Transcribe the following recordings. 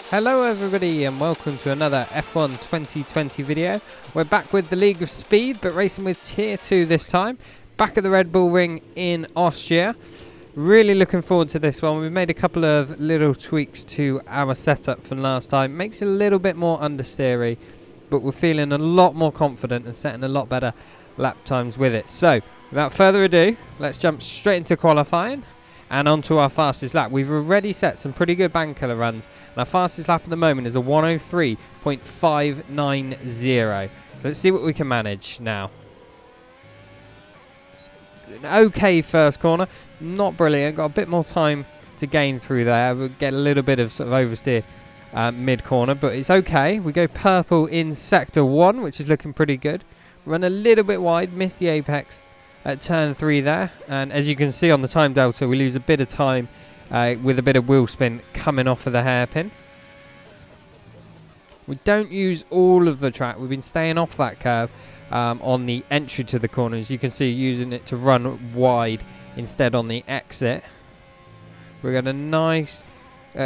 Hello everybody and welcome to another F1 2020 video. We're back with the League of Speed, but racing with Tier 2 this time. Back at the Red Bull Ring in Austria. Really looking forward to this one. We've made a couple of little tweaks to our setup from last time. Makes it a little bit more understeery, but we're feeling a lot more confident and setting a lot better lap times with it. So, without further ado, let's jump straight into qualifying and onto our fastest lap. We've already set some pretty good bank killer runs, and our fastest lap at the moment is a 103.590. So let's see what we can manage now. It's an okay first corner, not brilliant. Got a bit more time to gain through there. We'll get a little bit of sort of oversteer mid corner, but it's okay. We go purple in sector 1, which is looking pretty good. Run a little bit wide, miss the apex at turn 3 there, and as you can see on the time delta, we lose a bit of time with a bit of wheel spin coming off of the hairpin. We don't use all of the track. We've been staying off that curve on the entry to the corner, as you can see, using it to run wide instead on the exit. We're going to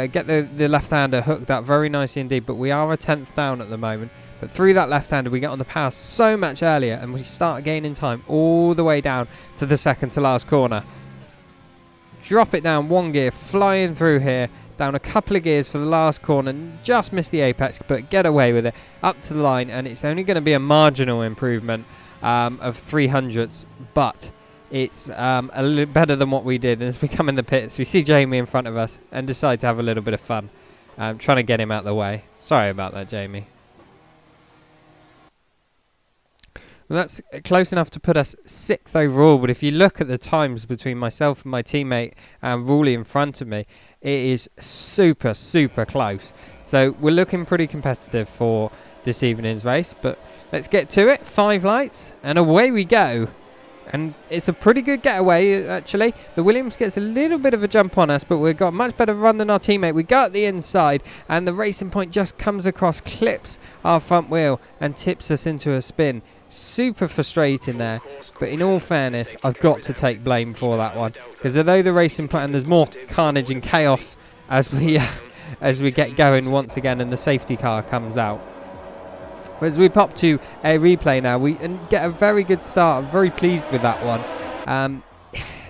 get the left-hander hooked up very nicely indeed, but we are a 10th down at the moment. But through that left-hander, we get on the power so much earlier, and we start gaining time all the way down to the second to last corner. Drop it down one gear, flying through here, down a couple of gears for the last corner, just miss the apex, but get away with it, up to the line, and it's only going to be a marginal improvement of 300ths, but it's a little better than what we did. And as we come in the pits, we see Jamie in front of us and decide to have a little bit of fun, trying to get him out of the way. Sorry about that, Jamie. Well, that's close enough to put us 6th overall, but if you look at the times between myself and my teammate and Ruley in front of me, it is super, super close. So we're looking pretty competitive for this evening's race, but let's get to it. 5 lights, and away we go. And it's a pretty good getaway, actually. The Williams gets a little bit of a jump on us, but we've got a much better run than our teammate. We go at the inside, and the Racing Point just comes across, clips our front wheel, and tips us into a spin. Super frustrating there, but in all fairness, I've got to take blame for that one, because although the Racing Point, and there's more carnage and chaos as we get going once again, and the safety car comes out. But as we pop to a replay now, we get a very good start. I'm very pleased with that one.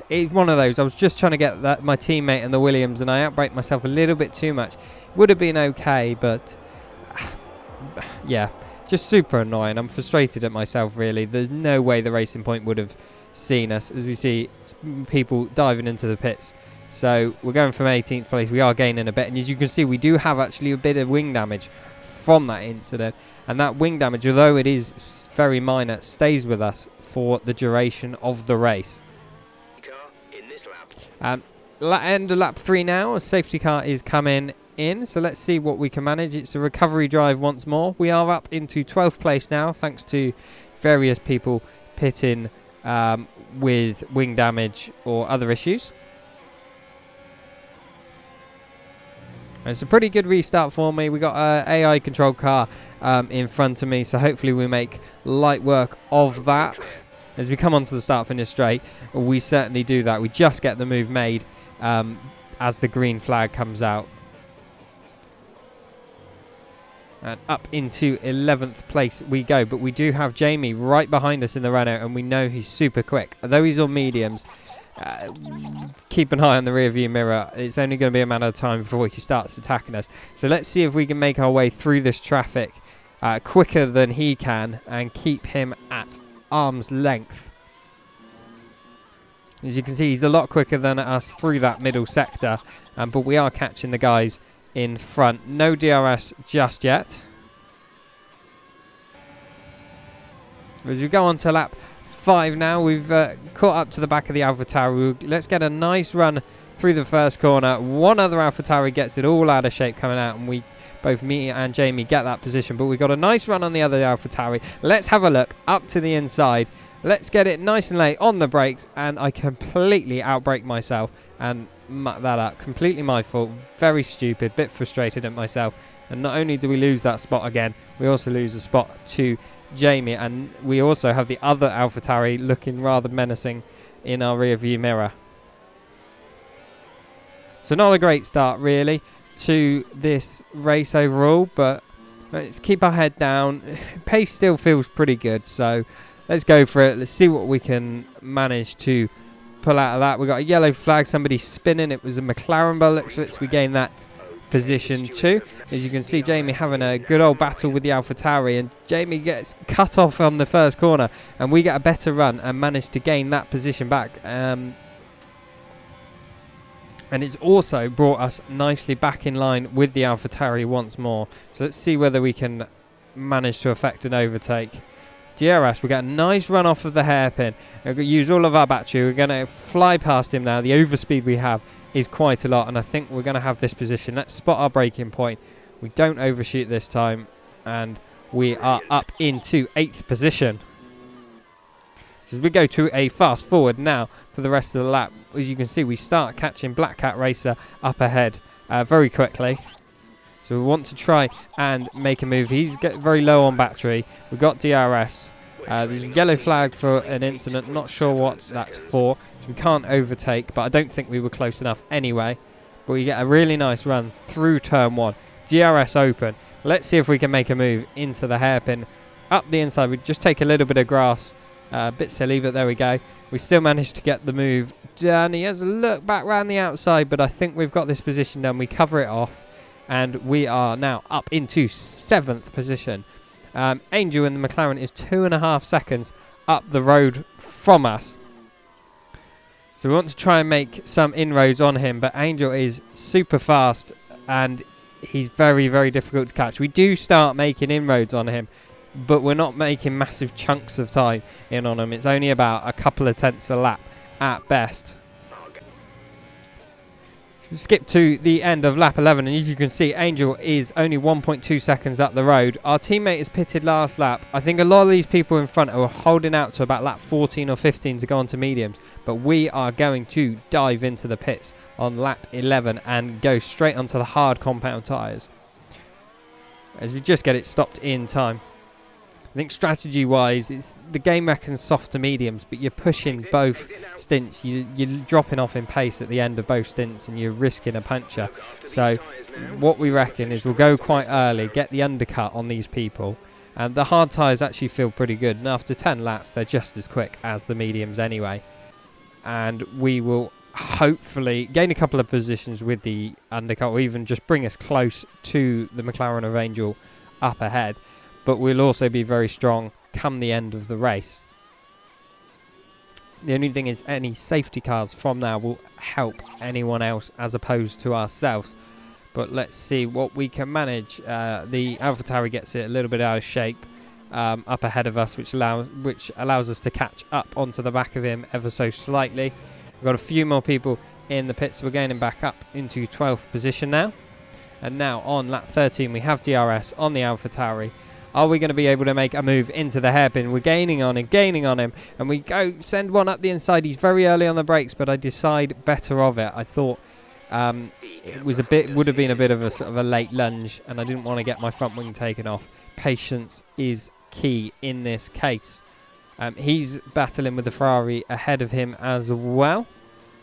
It's one of those. I was just trying to get my teammate and the Williams, and I outbraked myself a little bit too much. Would have been okay, but yeah. Just super annoying. I'm frustrated at myself, really. There's no way the Racing Point would have seen us, as we see people diving into the pits. So we're going from 18th place. We are gaining a bit, and as you can see, we do have actually a bit of wing damage from that incident, and that wing damage, although it is very minor, stays with us for the duration of the race. End of lap 3 now. A safety car is coming in, so let's see what we can manage. It's a recovery drive once more. We are up into 12th place now, thanks to various people pitting with wing damage or other issues. It's a pretty good restart for me. We got an AI controlled car in front of me, so hopefully we make light work of that. As we come onto the start finish straight, we certainly do that. We just get the move made as the green flag comes out. And up into 11th place we go. But we do have Jamie right behind us in the Renault, and we know he's super quick. Although he's on mediums, keep an eye on the rear view mirror. It's only going to be a matter of time before he starts attacking us. So let's see if we can make our way through this traffic quicker than he can and keep him at arm's length. As you can see, he's a lot quicker than us through that middle sector, but we are catching the guys in front. No DRS just yet. As we go on to lap 5 now, we've caught up to the back of the AlphaTauri. Let's get a nice run through the first corner. One other AlphaTauri gets it all out of shape coming out, and both me and Jamie get that position, but we got a nice run on the other AlphaTauri. Let's have a look up to the inside. Let's get it nice and late on the brakes, and I completely outbrake myself and muck that up. Completely my fault. Very stupid. Bit frustrated at myself. And not only do we lose that spot again, we also lose a spot to Jamie, and we also have the other AlphaTauri looking rather menacing in our rear view mirror. So not a great start, really. to this race overall, but let's keep our head down. Pace still feels pretty good, so let's go for it. Let's see what we can manage to pull out of that. We got a yellow flag, somebody spinning. It was a McLaren by the looks of it, so we gain that position too. As you can see, Jamie having a good old battle with the AlphaTauri, and Jamie gets cut off on the first corner, and we get a better run and manage to gain that position back. And it's also brought us nicely back in line with the AlphaTauri once more. So let's see whether we can manage to effect an overtake. DRS, we get a nice run off of the hairpin. We're going to use all of our battery. We're going to fly past him now. The overspeed we have is quite a lot, and I think we're going to have this position. Let's spot our braking point. We don't overshoot this time, and we are up into 8th position. As we go to a fast forward now for the rest of the lap, as you can see, we start catching Black Cat Racer up ahead very quickly. So we want to try and make a move. He's getting very low on battery. We've got DRS. There's a yellow flag for an incident. Not sure what that's for. So we can't overtake, but I don't think we were close enough anyway. But we get a really nice run through turn 1. DRS open. Let's see if we can make a move into the hairpin. Up the inside, we just take a little bit of grass. A bit silly, but there we go. We still managed to get the move done. He has a look back round the outside, but I think we've got this position done. We cover it off, and we are now up into 7th position. Angel in the McLaren is 2.5 seconds up the road from us. So we want to try and make some inroads on him, but Angel is super fast, and he's very, very difficult to catch. We do start making inroads on him, but we're not making massive chunks of time in on him. It's only about a couple of tenths a lap at best. Skip to the end of lap 11, and as you can see, Angel is only 1.2 seconds up the road. Our teammate is pitted last lap. I think a lot of these people in front are holding out to about lap 14 or 15 to go on to mediums, but we are going to dive into the pits on lap 11 and go straight onto the hard compound tyres, as we just get it stopped in time. I think strategy-wise, it's the game reckons soft to mediums, but you're pushing both stints. You're dropping off in pace at the end of both stints, and you're risking a puncture. So what we reckon is we'll go quite early, get the undercut on these people, and the hard tyres actually feel pretty good. And after 10 laps, they're just as quick as the mediums anyway. And we will hopefully gain a couple of positions with the undercut, or even just bring us close to the McLaren of Angel up ahead. But we'll also be very strong come the end of the race. The only thing is, any safety cars from now will help anyone else as opposed to ourselves. But let's see what we can manage. The AlphaTauri gets it a little bit out of shape up ahead of us, which allows us to catch up onto the back of him ever so slightly. We've got a few more people in the pits, so we're gaining back up into 12th position now. And now on lap 13, we have DRS on the AlphaTauri. Are we going to be able to make a move into the hairpin? We're gaining on him, and we go send one up the inside. He's very early on the brakes, but I decide better of it. I thought it was would have been a bit of a sort of a late lunge, and I didn't want to get my front wing taken off. Patience is key in this case. He's battling with the Ferrari ahead of him as well,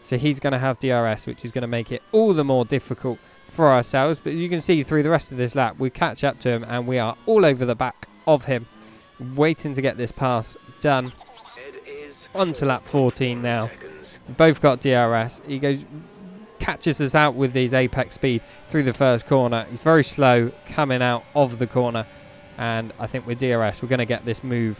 so he's going to have DRS, which is going to make it all the more difficult for ourselves. But as you can see through the rest of this lap, we catch up to him, and we are all over the back of him, waiting to get this pass done. On to lap 14 now. Both got DRS. He catches us out with his apex speed through the first corner. He's very slow coming out of the corner, and I think with DRS we're going to get this move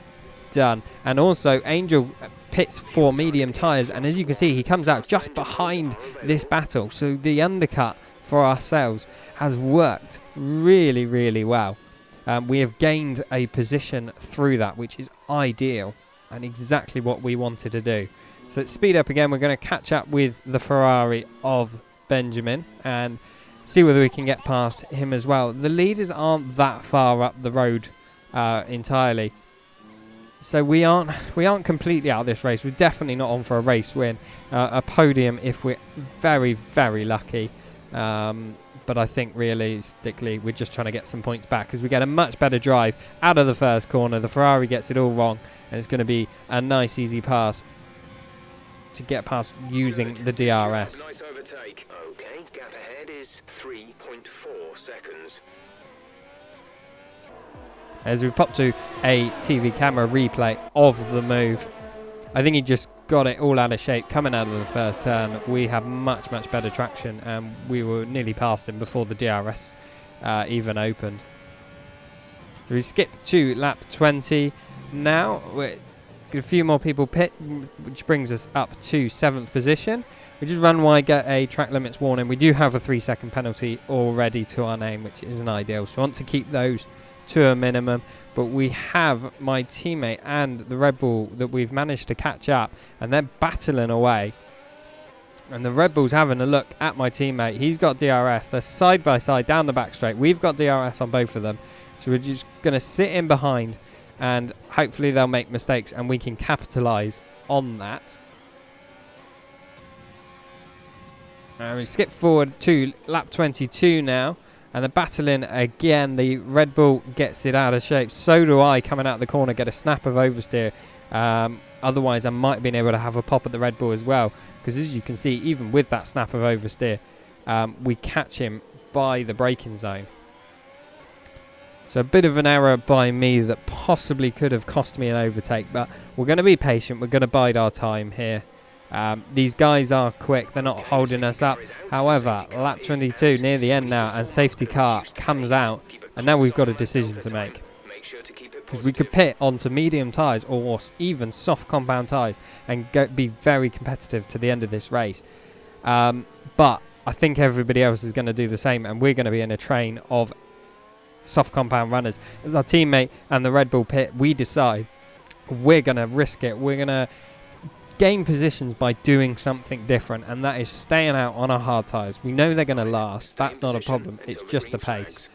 done. And also Angel pits for medium tyres, and as you can see, he comes out just behind this battle, so the undercut for ourselves has worked really, really well. We have gained a position through that, which is ideal and exactly what we wanted to do. So let's speed up again. We're going to catch up with the Ferrari of Benjamin and see whether we can get past him as well. The leaders aren't that far up the road entirely, so we aren't completely out of this race. We're definitely not on for a race win, a podium if we're very, very lucky. But I think realistically we're just trying to get some points back, because we get a much better drive out of the first corner. The Ferrari gets it all wrong, and it's going to be a nice easy pass. to get past using the DRS. Nice overtake. Okay, gap ahead is 3.4 seconds. As we pop to a TV camera replay of the move, I think he just got it all out of shape coming out of the first turn. We have much better traction, and we were nearly past him before the DRS even opened. So we skip to lap 20 now. A few more people pit, which brings us up to 7th position. We just run wide, get a track limits warning. We do have a 3-second penalty already to our name, which isn't ideal, so I want to keep those to a minimum. But we have my teammate and the Red Bull that we've managed to catch up, and they're battling away. And the Red Bull's having a look at my teammate. He's got DRS. They're side by side down the back straight. We've got DRS on both of them, so we're just going to sit in behind, and hopefully they'll make mistakes and we can capitalize on that. And we skip forward to lap 22 now, and they're battling again. The Red Bull gets it out of shape. So do I, coming out of the corner, get a snap of oversteer. Otherwise, I might have been able to have a pop at the Red Bull as well, because as you can see, even with that snap of oversteer, we catch him by the braking zone. So a bit of an error by me that possibly could have cost me an overtake, but we're going to be patient. We're going to bide our time here. These guys are quick. They're not holding us up. However, lap 22, near the end now, and safety car comes out, and now we've got a decision to make. Because we could pit onto medium tyres or even soft compound tyres and be very competitive to the end of this race. But I think everybody else is going to do the same, and we're going to be in a train of soft compound runners. As our teammate and the Red Bull pit, we decide we're going to risk it. We're going to gain positions by doing something different, and that is staying out on our hard tyres. We know they're going to last. That's not a problem. It's just the pace.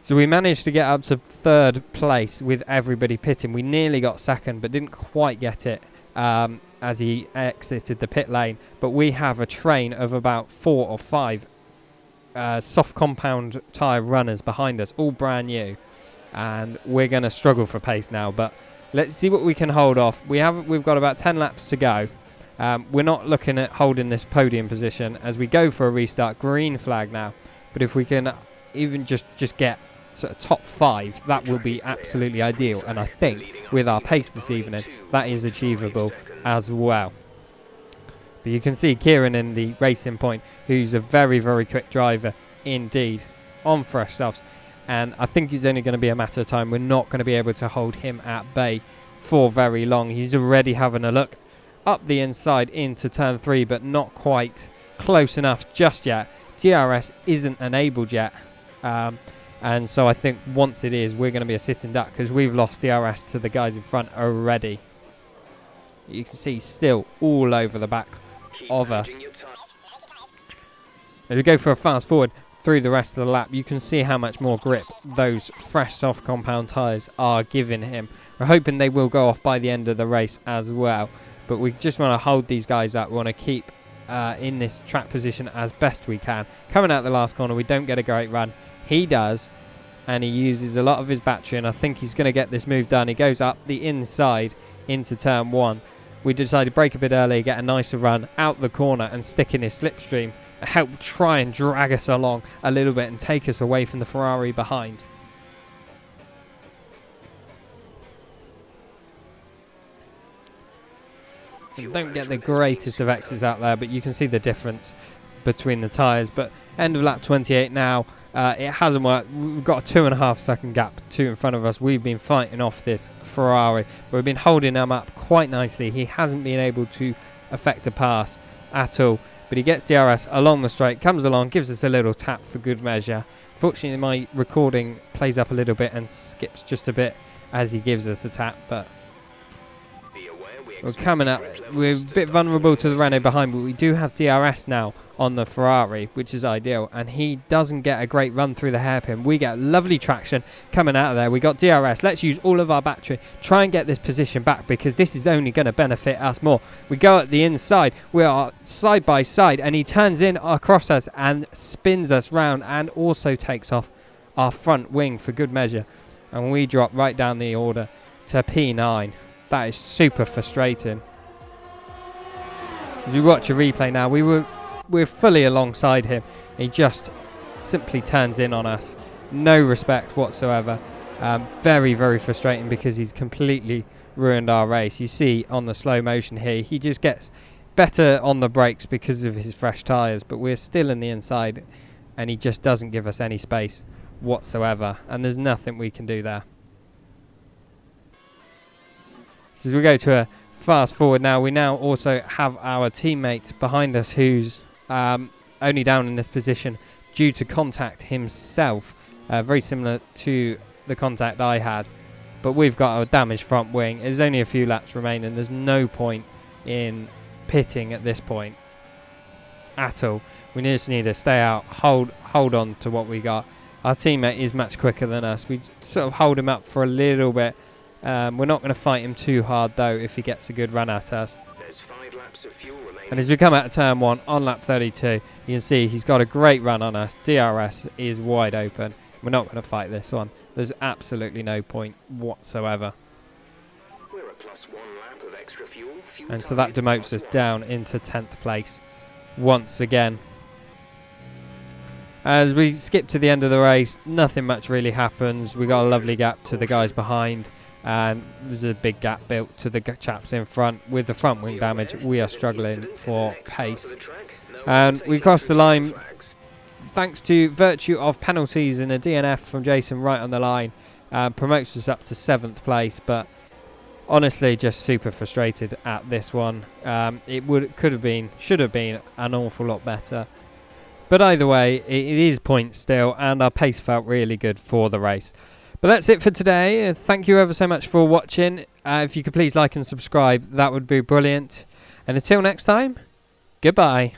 So we managed to get up to 3rd place with everybody pitting. We nearly got 2nd, but didn't quite get it as he exited the pit lane. But we have a train of about 4 or 5 soft compound tyre runners behind us, all brand new, and we're going to struggle for pace now, but let's see what we can hold off. We've got about 10 laps to go. We're not looking at holding this podium position as we go for a restart. Green flag now, but if we can even just get sort of top 5, that will be absolutely ideal, and I think with our pace this evening that is achievable as well. But you can see Kieran in the racing point, who's a very quick driver indeed, on fresh softs, and I think it's only going to be a matter of time. We're not going to be able to hold him at bay for very long. He's already having a look up the inside into turn 3, but not quite close enough just yet. DRS isn't enabled yet, and so I think once it is, we're going to be a sitting duck, because we've lost DRS to the guys in front already. You can see still all over the back of us. As we go for a fast forward through the rest of the lap, you can see how much more grip those fresh soft compound tyres are giving him. We're hoping they will go off by the end of the race as well, but we just want to hold these guys up. We want to keep in this track position as best we can. Coming out the last corner, we don't get a great run. He does, and he uses a lot of his battery, and I think he's going to get this move done. He goes up the inside into turn 1. We decided to brake a bit early, get a nicer run out the corner and stick in his slipstream, help try and drag us along a little bit and take us away from the Ferrari behind. And don't get the greatest of X's out there, but you can see the difference between the tyres. But end of lap 28 now. It hasn't worked. We've got a 2.5 second gap, 2 in front of us. We've been fighting off this Ferrari. We've been holding him up quite nicely. He hasn't been able to effect a pass at all. But he gets DRS along the straight, comes along, gives us a little tap for good measure. Fortunately, my recording plays up a little bit and skips just a bit as he gives us a tap. But we're coming up. We're a bit vulnerable to the Renault behind, but we do have DRS now on the Ferrari, which is ideal, and he doesn't get a great run through the hairpin. We get lovely traction coming out of there. We got DRS. Let's use all of our battery, try and get this position back, because this is only going to benefit us more. We go at the inside. We are side by side, and he turns in across us and spins us round, and also takes off our front wing for good measure, and we drop right down the order to P9. That is super frustrating. As we watch a replay now, we're fully alongside him. He just simply turns in on us. No respect whatsoever. Very, very frustrating because he's completely ruined our race. You see on the slow motion here, he just gets better on the brakes because of his fresh tyres, but we're still in the inside and he just doesn't give us any space whatsoever, and there's nothing we can do there. So as we go to a fast forward now, we now also have our teammate behind us who's only down in this position due to contact himself, very similar to the contact I had, but we've got a damaged front wing. There's only a few laps remaining. There's no point in pitting at this point at all. We just need to stay out, hold on to what we got. Our teammate is much quicker than us. We sort of hold him up for a little bit. We're not going to fight him too hard though if he gets a good run at us. There's 5 laps of fuel remaining. And as we come out of turn 1 on lap 32, you can see he's got a great run on us. DRS is wide open. We're not going to fight this one. There's absolutely no point whatsoever. We're at +1 lap of extra fuel. And so that demotes us down into 10th place once again. As we skip to the end of the race, nothing much really happens. We got a lovely gap to the guys behind, and there's a big gap built to the chaps in front. With the front wing damage, we are struggling for pace. And we crossed the line thanks to virtue of penalties and a DNF from Jason right on the line. Promotes us up to 7th place, but honestly just super frustrated at this one. Should have been an awful lot better. But either way, it is points still, and our pace felt really good for the race. But that's it for today. Thank you ever so much for watching. If you could please like and subscribe, that would be brilliant. And until next time, goodbye.